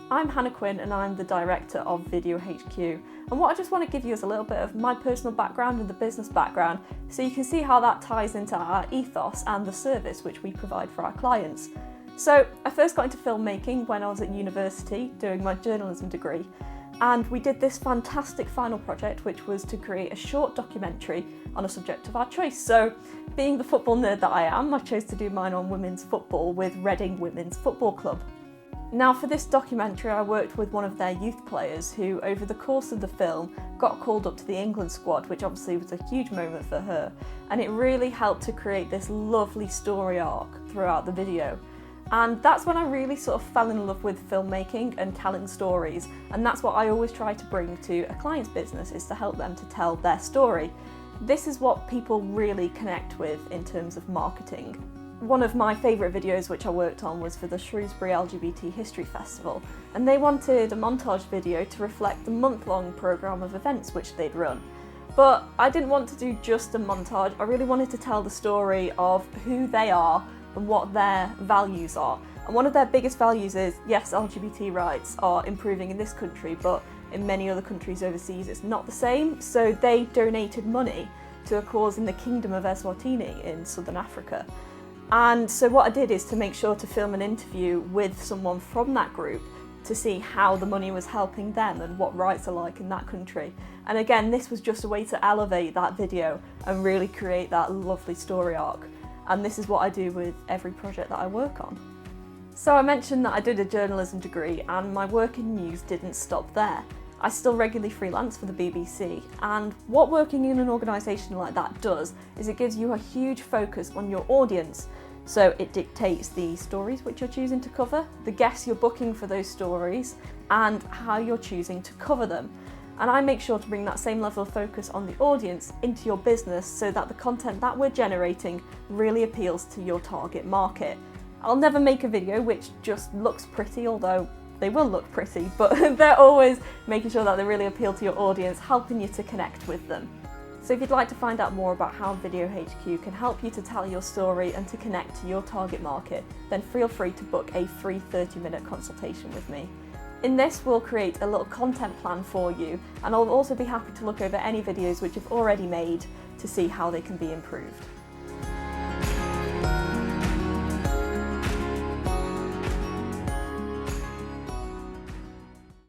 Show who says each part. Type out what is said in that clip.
Speaker 1: I'm Hannah Quinn and I'm the director of VideoHQ, and what I just want to give you is a little bit of my personal background and the business background so you can see how that ties into our ethos and the service which we provide for our clients. So I first got into filmmaking when I was at university doing my journalism degree, and we did this fantastic final project which was to create a short documentary on a subject of our choice. So being the football nerd that I am, I chose to do mine on women's football with Reading Women's Football Club. Now for this documentary I worked with one of their youth players who over the course of the film got called up to the England squad, which obviously was a huge moment for her, and it really helped to create this lovely story arc throughout the video. And that's when I really sort of fell in love with filmmaking and telling stories, and that's what I always try to bring to a client's business, is to help them to tell their story. This is what people really connect with in terms of marketing. One of my favourite videos which I worked on was for the Shrewsbury LGBT History Festival, and they wanted a montage video to reflect the month-long programme of events which they'd run. But I didn't want to do just a montage, I really wanted to tell the story of who they are and what their values are. And one of their biggest values is, yes, LGBT rights are improving in this country, but in many other countries overseas it's not the same, so they donated money to a cause in the Kingdom of Eswatini in Southern Africa. And so what I did is to make sure to film an interview with someone from that group to see how the money was helping them and what rights are like in that country. And again, this was just a way to elevate that video and really create that lovely story arc. And this is what I do with every project that I work on. So I mentioned that I did a journalism degree, and my work in news didn't stop there. I still regularly freelance for the BBC, and what working in an organisation like that does is it gives you a huge focus on your audience. So it dictates the stories which you're choosing to cover, the guests you're booking for those stories, and how you're choosing to cover them. And I make sure to bring that same level of focus on the audience into your business so that the content that we're generating really appeals to your target market. I'll never make a video which just looks pretty, although they will look pretty, but they're always making sure that they really appeal to your audience, helping you to connect with them. So if you'd like to find out more about how VideoHQ can help you to tell your story and to connect to your target market, then feel free to book a free 30-minute consultation with me. In this, we'll create a little content plan for you, and I'll also be happy to look over any videos which you've already made to see how they can be improved.